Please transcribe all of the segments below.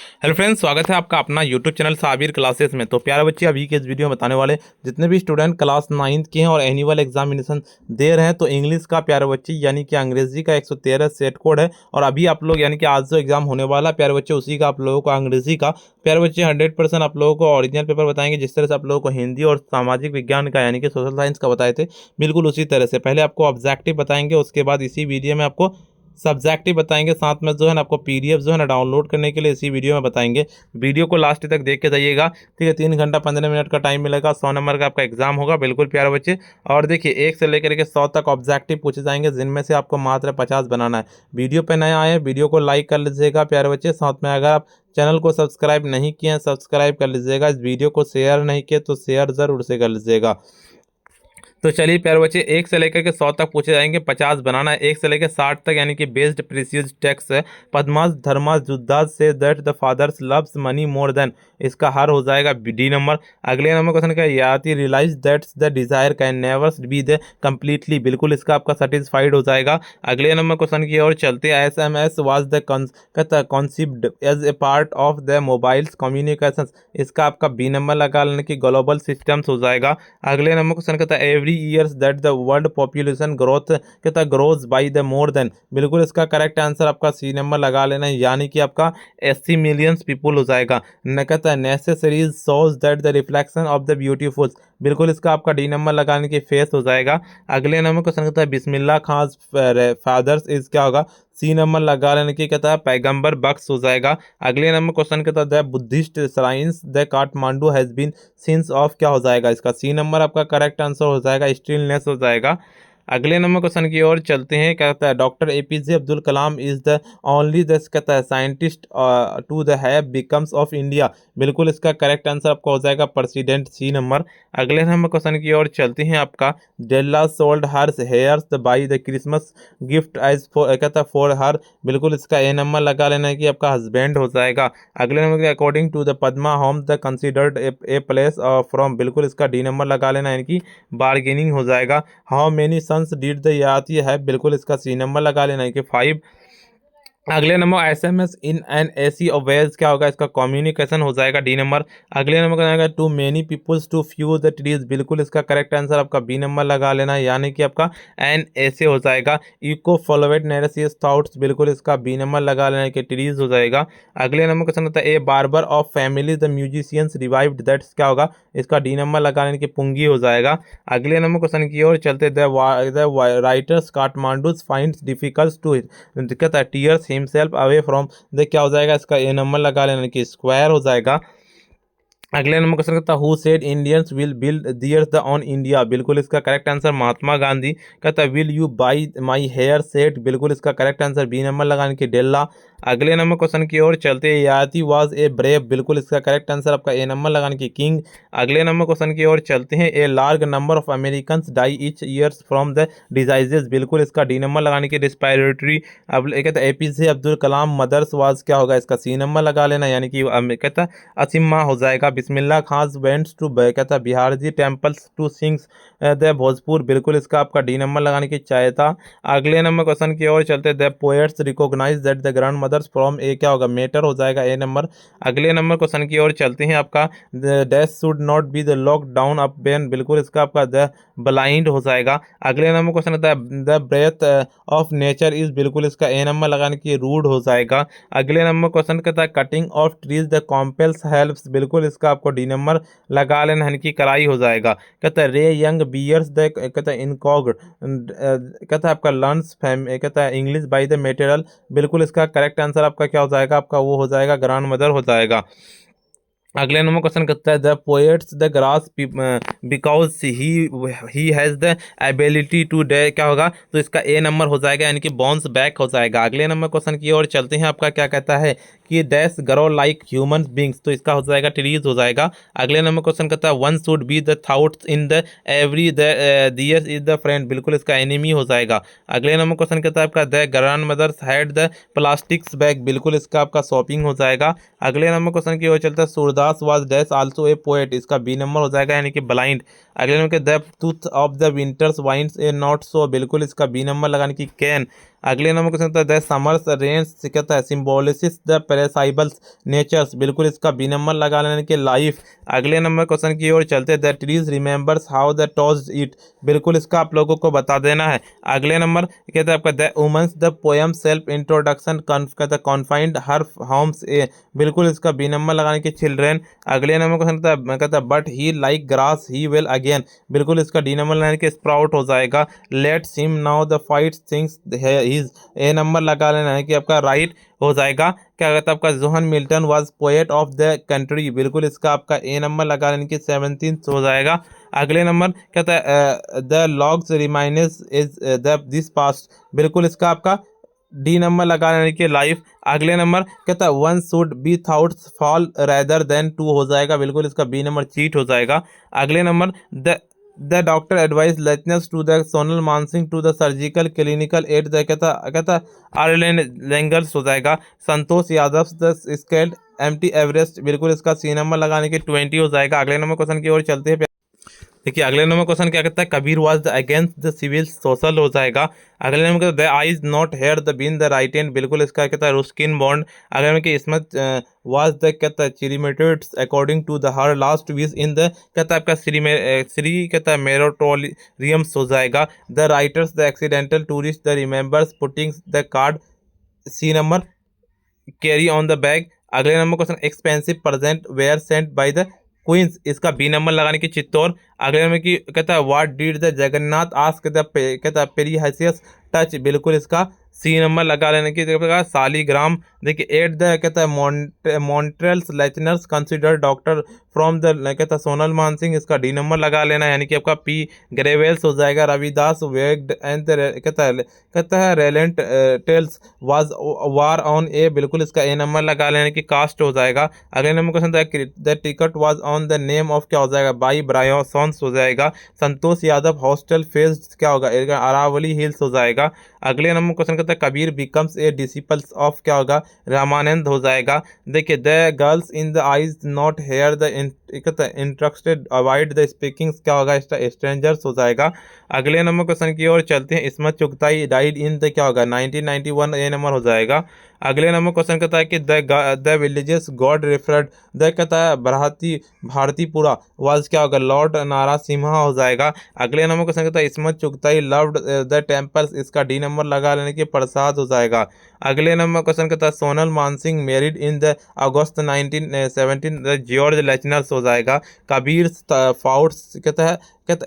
Hello friends, स्वागत है आपका अपना यूट्यूब चैनल साबिर क्लासेस में। तो प्यारे बच्चे, अभी के इस वीडियो में बताने वाले जितने भी स्टूडेंट क्लास 9th के हैं और एनुअल एग्जामिनेशन दे रहे हैं, तो इंग्लिश का प्यारे बच्चे यानी कि अंग्रेजी का 113 सेट कोड है। और अभी आप लोग यानी कि आज जो एग्जाम होने वाला है प्यारे बच्चे, उसी का आप लोगों को अंग्रेजी का प्यारे बच्चे 100% आप लोगों को ओरिजिनल पेपर बताएंगे। जिस तरह से आप लोगों को हिंदी और सामाजिक विज्ञान का यानी कि सोशल साइंस का बताए थे, बिल्कुल उसी तरह से पहले आपको ऑब्जेक्टिव बताएंगे, उसके बाद इसी वीडियो में आपको सब्जेक्टिव बताएंगे। साथ में जो है ना आपको पीडीएफ जो है ना डाउनलोड करने के लिए इसी वीडियो में बताएंगे। वीडियो को लास्ट तक देख के जाइएगा, ठीक है। 3 घंटा 15 मिनट का टाइम मिलेगा। 100 नंबर का आपका एग्जाम होगा, बिल्कुल प्यारे बच्चे। और देखिए, 1 से लेकर के 100 तक ऑब्जेक्टिव पूछे जाएंगे, जिनमें से आपको मात्र 50 बनाना है। वीडियो पे नया आए, वीडियो को लाइक कर लीजिएगा प्यारे बच्चे। साथ में अगर आप चैनल को सब्सक्राइब नहीं किए हैं, सब्सक्राइब कर लीजिएगा। इस वीडियो को शेयर नहीं किए तो शेयर जरूर से कर लीजिएगा। तो चलिए प्यारे बच्चे, 1 से लेकर के 100 तक पूछे जाएंगे, 50 बनाना है। 1 से लेकर 60 तक यानी कि बेस्ड प्रीसियस टेक्स्ट है। पद्मास धर्मास जुद्धास से that the fathers loves money more than, इसका हर हो जाएगा डी नंबर। अगले नंबर क्वेश्चन का याति realise that's the desire can never be the completely, बिल्कुल इसका आपका सेटिस्फाइड हो जाएगा। अगले नंबर क्वेश्चन की ओर चलते हैं। SMS was the conceived as a part of the mobiles communication, इसका आपका बी नंबर लगा लेने की ग्लोबल सिस्टम्स हो जाएगा। अगले नंबर क्वेश्चन कहता है every years that the world population growth कहता है grows by the more than, बिल्कुल इसका करेक्ट आंसर आपका सी नंबर लगा लेना है, यानी कि आपका 80 मिलियंस पीपुल हो जाएगा। न कहता है necessaries shows that the reflection of the beautiful, बिल्कुल इसका आपका डी नंबर लगाने की फेस हो जाएगा। अगले नंबर क्वेश्चन कहता है बिस्मिल्लाह खान फादर्स इज क्या होगा, सी नंबर लगा लेने की कहता है पैगंबर बख्श हो जाएगा। अगले नंबर क्वेश्चन कहता है the Buddhist shrines the Kathmandu has been since of, क्या हो जाएगा, इसका सी नंबर आपका करेक्ट आंसर हो जाएगा, स्टिलनेस हो जाएगा। अगले नंबर क्वेश्चन की ओर चलते हैं। कहता है doctor APJ Abdul Kalam is the only the कहता है scientist to the have becomes of India, बिल्कुल इसका करेक्ट आंसर आपका हो जाएगा प्रेसिडेंट, सी नंबर। अगले नंबर क्वेश्चन की ओर चलते हैं। आपका Della sold hers hairs by the Christmas gift as for कहता है फॉर हर, बिल्कुल इसका ए नंबर लगा लेना है कि आपका हस्बैंड हो जाएगा। अगले नंबर के according to the Padma home the considered a place from, बिल्कुल इसका डी नंबर लगा लेना है, यानी कि बार्गेनिंग हो जाएगा। How many sons did the yeti है, बिल्कुल इसका सी नंबर लगा लेना है कि 5। अगले number SMS in an AC ऑवेज क्या होगा, इसका कम्युनिकेशन हो जाएगा, डी नंबर। अगले नंबर का आएगा too many peoples too few the trees, बिल्कुल इसका करेक्ट आंसर आपका बी नंबर लगा लेना है, यानी कि आपका NSA हो जाएगा। इको फॉलोवेट नेरेसियस थॉट्स, बिल्कुल इसका बी नंबर लगा लेना है कि ट्रीज हो जाएगा। अगले नंबर क्वेश्चन होता है a barber of family the musicians revived, that's क्या होगा, इसका डी नंबर लगा लेने की पुंगी हो जाएगा। अगले नंबर क्वेश्चन की ओर चलते the writers Kathmandu's finds difficult to कहता है tears himself away from the, क्या हो जाएगा, इसका ए नंबर लगा लेना कि स्क्वायर हो जाएगा। अगले नंबर क्वेश्चन कहता है who said Indians will build theirs the on India, बिल्कुल इसका करेक्ट आंसर महात्मा गांधी। कहता है will you buy my hair set, बिल्कुल इसका करेक्ट आंसर बी नंबर लगाने की डेल्ला। अगले नंबर क्वेश्चन की ओर चलते हैं। याति वाज ए ब्रेव, बिल्कुल इसका करेक्ट आंसर आपका ए नंबर लगाने की किंग। अगले नंबर क्वेश्चन की ओर चलते हैं। A large number of American die each years from the diseases, बिल्कुल इसका डी नंबर लगाने की रिस्पायरेटरी। अब कहता है APJ Abdul Kalam mothers was, क्या होगा, इसका सी नंबर लगा लेना, यानी कि कहता है असीमा हो जाएगा। बिस्मिल्लाह खान वेंट्स टू कहता है Bihar ji temples to sings the Bhojpur, बिल्कुल इसका आपका डी नंबर लगाने की चाहता। अगले नंबर क्वेश्चन की ओर चलते the poets recognise that the grand mothers from, A क्या होगा, मेटर हो जाएगा, ए नंबर। अगले नंबर क्वेश्चन की ओर चलते हैं। आपका dash should not be the lockdown up ban, बिल्कुल इसका आपका द ब्लाइंड हो जाएगा। अगले नंबर क्वेश्चन होता है the breath of nature is, बिल्कुल इसका ए नंबर लगाने की रूड हो जाएगा। अगले नंबर क्वेश्चन कहता है cutting of trees the compels helps, बिल्कुल इसका आपको डी नंबर लगा लेना है कि कराई हो जाएगा। कहता है रे यंग बियर्स द कहता है इनकॉग कहता है आपका लर्न्स कहता है इंग्लिश बाय द मटेरियल, बिल्कुल इसका करेक्ट आंसर आपका क्या हो जाएगा, आपका वो हो जाएगा ग्रैंड मदर हो जाएगा। अगले नंबर क्वेश्चन करता है the poets the grass because he has the ability to day, क्या होगा, तो इसका ए नंबर हो जाएगा, यानी कि बाउंस बैक हो जाएगा। अगले नंबर क्वेश्चन की ओर चलते हैं। आपका क्या कहता है कि dash grow like human beings, तो इसका हो जाएगा ट्रीज हो जाएगा। अगले नंबर क्वेश्चन कहता है one should be the thoughts in the every their is the friend, बिल्कुल इसका एनिमी हो जाएगा। अगले नंबर क्वेश्चन कहता है आपका the grand mother's had the plastics bag, बिल्कुल इसका आपका शॉपिंग हो जाएगा। अगले नंबर क्वेश्चन की ओर चलता है Surdas was dash also a poet, इसका बी नंबर हो जाएगा, यानी कि ब्लाइंड। अगले नंबर के the tooth of the winters winds a not so, बिल्कुल इसका बी नंबर लगाने की कैन। अगले नंबर क्वेश्चन होता है द समर्स रेंस कहता है सिम्बोलिसिस द पेरेसाइबल्स नेचर्स, बिल्कुल इसका बी नंबर लगा लेने के लाइफ। अगले नंबर क्वेश्चन की ओर चलते हैं the trees remembers how the toes it, बिल्कुल इसका आप लोगों को बता देना है। अगले नंबर कहता है आपका the womens the poem self introduction कहता है कॉन्फाइंड हर होम्स ए, बिल्कुल इसका बी नंबर लगाने के चिल्ड्रेन। अगले नंबर क्वेश्चन कहता है but he like grass he will again, बिल्कुल इसका डी नंबर लगाने के स्प्राउट हो जाएगा। Let's him now the fight things his, A number लगा लेना है कि आपका राइट हो जाएगा। क्या कहता है आपका Johan Milton was poet of the country, बिल्कुल इसका आपका ए नंबर लगा लेने की 17 हो जाएगा। अगले नंबर कहता है the logs reminders is the this past, बिल्कुल इसका आपका डी नंबर लगा लेने की लाइफ। अगले नंबर कहता है one should be thoughts fall rather than to हो जाएगा, बिल्कुल इसका बी नंबर चीट हो जाएगा। अगले number the doctor advise lateness to the Sonal Mansingh to the surgical clinical at the कहता आर्लेन लेंगर्स हो जाएगा। Santosh Yadav the scaled empty Everest, बिल्कुल इसका सी नंबर लगाने के 20 हो जाएगा। अगले नंबर क्वेश्चन की ओर चलते हैं। देखिए अगले नंबर क्वेश्चन क्या कहता है Kabir was the against the civil social हो जाएगा। अगले नंबर कहता है the eyes not here the been the right hand, बिल्कुल इसका कहता है रुस्किन बॉन्ड। अगले नंबर की इसमत वाज द कहता है चिरीमेटेड्स according to the her last wish in the कहता है आपका श्री कहता है मेरोटोरियम्स हो जाएगा। The writers the accidental tourist the remembers putting the card, C number carry on the bag. अगले number question expensive present were sent by the queens, इसका B number लगाने की चित्तौर। अगले नंबर की कहता है what did the Jagannath ask the कहता है पेरीहाइसियस टच, बिल्कुल इसका सी नंबर लगा लेने की सालीग्राम। देखिए एट द कहता है मॉन्ट्रेल्स लेचनर्स कंसिडर डॉक्टर फ्रॉम द कहता है सोनल मानसिंह, इसका डी नंबर लगा लेना है यानी कि आपका पी ग्रेवेल्स हो जाएगा। रविदास वेग्ड एंड कहता है रेलेंट टेल्स वाज वार ऑन ए, बिल्कुल इसका ए नंबर लगा लेने की कास्ट हो जाएगा। अगले number question the ticket was on the name of क्या हो जाएगा बाई ब्रायोसॉन्स हो जाएगा। संतोष यादव हॉस्टल फेस्ड क्या होगा अरावली हिल्स हो जाएगा। अगले नंबर क्वेश्चन कहता है Kabir becomes a disciples of क्या होगा रामानंद हो जाएगा। देखिए the girls in the eyes not here the interested avoid the speaking क्या होगा स्ट्रेंजर्स हो जाएगा। अगले नंबर क्वेश्चन की ओर चलते हैं Ismat Chughtai died in the क्या होगा 1991, ए नंबर हो जाएगा। अगले नंबर क्वेश्चन कहता है कि the villages God referred the कहता है भारतीपुरा वाज क्या होगा लॉर्ड नारा सिम्हा हो जाएगा। अगले नंबर क्वेश्चन कहता है Ismat Chughtai loved the temples, इसका डी नंबर लगा लेने के प्रसाद हो जाएगा। अगले नंबर क्वेश्चन कहता है Sonal Mansingh married in the August 1917 the George Lechners हो जाएगा। कबीर फाउट्स कहता है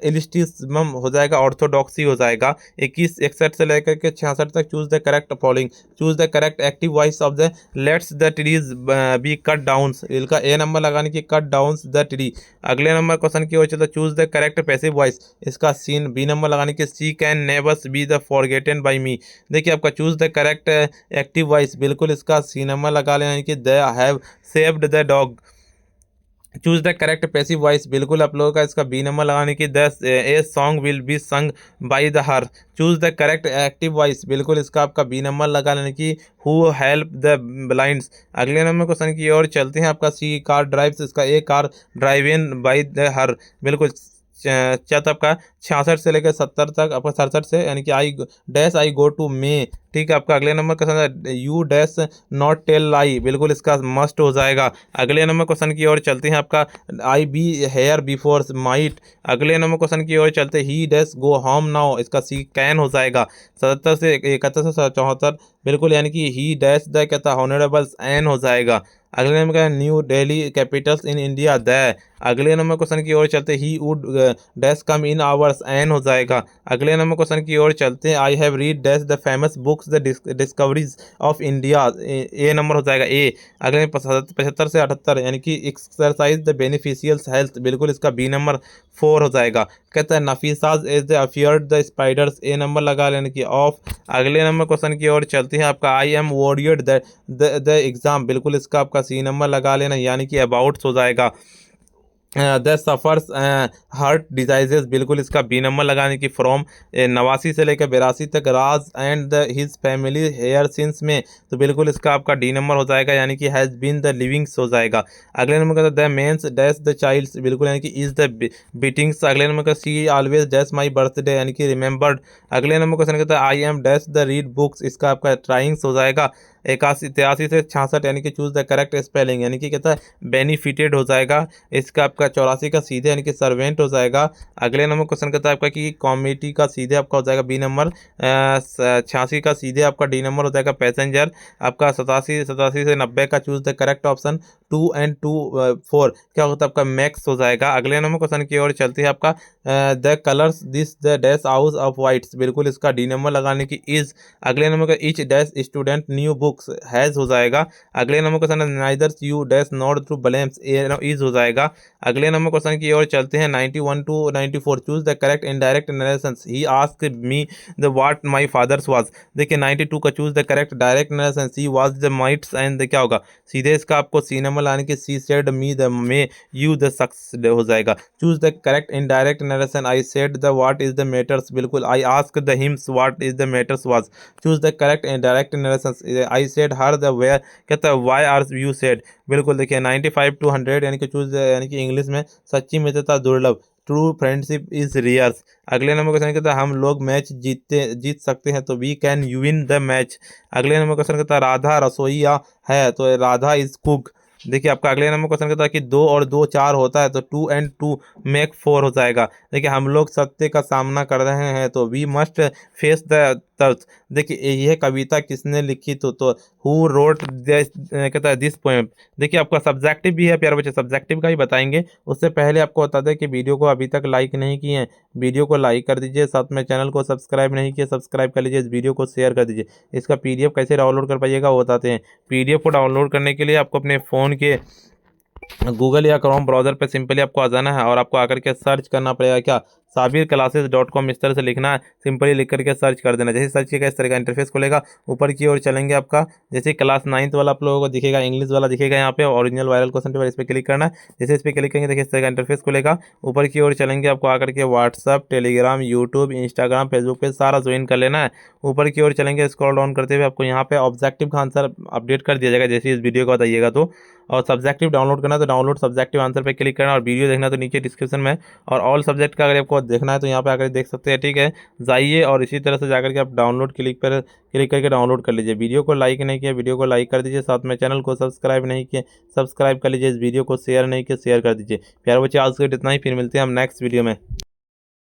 एलिस्टिज्म हो जाएगा ऑर्थोडॉक्सी हो जाएगा। 2161 से लेकर के 66 तक choose the correct following, choose the correct active voice of the let's the trees be cut down, इसका ए नंबर लगाने की कट डाउन द ट्री। अगले नंबर क्वेश्चन की ओर चलता choose the correct passive voice, इसका सीन बी नंबर लगाने की she can nevers be the forgotten by me. देखिए आपका choose the correct active voice, बिल्कुल इसका सी नंबर लगा लेने की the have saved the dog. Choose the correct passive voice, बिल्कुल आप लोगों का इसका बी नंबर लगाने की the a song will be sung by the her. Choose the correct active voice, बिल्कुल इसका आपका बी नंबर लगा लेने की हु हेल्प द ब्लाइंड्स। अगले नंबर क्वेश्चन की ओर चलते हैं आपका सी कार ड्राइव्स, इसका A car drive in by the her, बिल्कुल चत आपका 66 से लेकर 70 तक आपका 67 से यानी कि आई गो टू मे। ठीक है आपका अगले number question you dash not tell lie, बिल्कुल इसका मस्ट हो जाएगा। अगले नंबर क्वेश्चन की ओर चलते हैं आपका आई बी हेयर बिफोर माइट। अगले नंबर क्वेश्चन की ओर चलते ही डैश गो होम नाउ, इसका सी कैन हो जाएगा। 77 से 71 से 74 बिल्कुल यानी कि ही डैश द कहता हॉनरेबल्स एन हो जाएगा। अगले नंबर का New Delhi capitals in India the. अगले नंबर क्वेश्चन की ओर चलते ही would dash come in hours an हो जाएगा। अगले नंबर क्वेश्चन की ओर चलते हैं I have read dash the famous books the discoveries of India, A number हो जाएगा ए। अगले 75 से 78 यानी कि एक्सरसाइज द बेनिफिशियल्स हेल्थ, बिल्कुल इसका बी नंबर 4 हो जाएगा। कहता है Nafisa's is the afeared the spiders, A number लगा लेने की ऑफ। अगले नंबर क्वेश्चन की ओर चलते हैं आपका आई एम वॉरियड द एग्जाम, बिल्कुल इसका आपका सी नंबर लगा लेना यानी कि अबाउट्स हो जाएगा। द सफ़र्स हार्ट डिजाइजेस, बिल्कुल इसका बी नंबर लगाने की। फ्रॉम 89 से लेकर 82 तक Raj and the his family here since में, तो बिल्कुल इसका आपका डी नंबर हो जाएगा, यानी कि हैज़ बीन द लिविंग्स हो जाएगा। अगले नंबर का the mens dash the childs, बिल्कुल यानी कि इज द बीटिंग्स। अगले नंबर का C always dash my birthday, यानी कि रिमेंबर्ड। अगले नंबर क्वेश्चन कहता है I am dash the read books, इसका आपका ट्राइंग्स हो जाएगा। 83 से 66, यानी कि चूज द करेक्ट स्पेलिंग, यानी कि कहता है बेनिफिटेड हो जाएगा। इसका आपका 84 का सीधे यानी कि सर्वेंट हो जाएगा। अगले नंबर क्वेश्चन कहता है आपका कि कॉमेडी का सीधे आपका हो जाएगा बी नंबर। 86 का सीधे आपका डी नंबर हो जाएगा पैसेंजर। आपका 87 से 90 का choose the correct option 2 and 2 4 क्या होता है आपका मैक्स हो जाएगा। अगले नंबर क्वेश्चन की ओर चलती है आपका the colours this the dash house of whites, बिल्कुल इसका डी नंबर लगाने की इज। अगले नंबर का etch dash student new books has हो जाएगा। अगले number question neither you dash not through blames is हो जाएगा। अगले नंबर क्वेश्चन की ओर चलते हैं 91 to 94, choose the correct indirect narrations he ask me the what my fathers was. देखिए 92 का choose the correct direct narrations he was the mights and क्या होगा सीधे इसका आपको सी नंबर लाने की she said me the may you the sucks हो जाएगा। Choose the correct indirect narration I said the what is the matters, बिल्कुल I ask the hims what is the matters was. Choose the correct indirect narration I said her the where, कहता है why are you said, बिल्कुल देखिए 95 to 100, यानी कि choose यानी कि English में सच्ची मित्रता दुर्लभ, ट्रू फ्रेंडशिप इज रियर्स। अगले नंबर क्वेश्चन कहता है हम लोग मैच जीत सकते हैं, तो we can you win the match. अगले नंबर क्वेश्चन कहता है राधा रसोईया है, तो राधा इज कुक। देखिए आपका अगले नंबर क्वेश्चन कहता है कि 2 और 2 4 होता है, तो 2 एंड 2 मेक 4 हो जाएगा। देखिए हम लोग सत्य का सामना कर रहे हैं, तो we must face the truth. देखिए यह कविता किसने लिखी, तो हु रोट दिस, कहता है दिस पोएम। देखिए आपका सब्जेक्टिव भी है प्यारे बच्चे, सब्जेक्टिव का ही बताएंगे। उससे पहले आपको बता दें कि वीडियो को अभी तक लाइक नहीं किए हैं, वीडियो को लाइक कर दीजिए, साथ में चैनल को सब्सक्राइब नहीं किया सब्सक्राइब कर लीजिए, इस वीडियो को शेयर कर दीजिए। इसका पीडीएफ कैसे डाउनलोड कर पाइएगा वो बताते हैं। पीडीएफ को डाउनलोड करने के लिए आपको अपने फ़ोन के गूगल या क्रोम ब्राउज़र पे सिंपली आपको आ जाना है और आपको आकर के सर्च करना पड़ेगा क्या, sabirclasses.com, इस तरह से लिखना है, सिंपली लिख करके सर्च कर देना। जैसे सर्च किया इस तरह का इंटरफेस खुलेगा, ऊपर की ओर चलेंगे आपका जैसे क्लास 9th वाला आप लोगों को दिखेगा, इंग्लिश वाला दिखेगा यहाँ पे ओरिजिनल वायरल क्वेश्चन पेपर, इस पर क्लिक करना है। जैसे इस पर क्लिक करेंगे देखिए इस तरह का इंटरफेस खुलेगा, ऊपर की ओर चलेंगे आपको आकर के WhatsApp, Telegram, YouTube, Instagram, Facebook पे सारा ज्वाइन कर लेना है। ऊपर की ओर चलेंगे स्क्रॉल डाउन करते हुए आपको यहाँ पे ऑब्जेक्टिव का आंसर अपडेट कर दिया जाएगा जैसे इस वीडियो को बताइएगा तो। और सब्जेक्टिव डाउनलोड करना तो डाउनलोड सब्जेक्टिव आंसर पे क्लिक करना, और वीडियो देखना तो नीचे डिस्क्रिप्शन में, और ऑल सब्जेक्ट का अगर आपको देखना है तो यहाँ पे आकर देख सकते हैं, ठीक है। जाइए और इसी तरह से जाकर के आप डाउनलोड क्लिक करके डाउनलोड कर लीजिए। वीडियो को लाइक नहीं किया वीडियो को लाइक कर दीजिए, साथ में चैनल को सब्सक्राइब नहीं किए सब्सक्राइब कर लीजिए, इस वीडियो को शेयर नहीं किया शेयर कर दीजिए। प्यारे बच्चे आज के इतना ही, फिर मिलते हैं हम नेक्स्ट वीडियो में।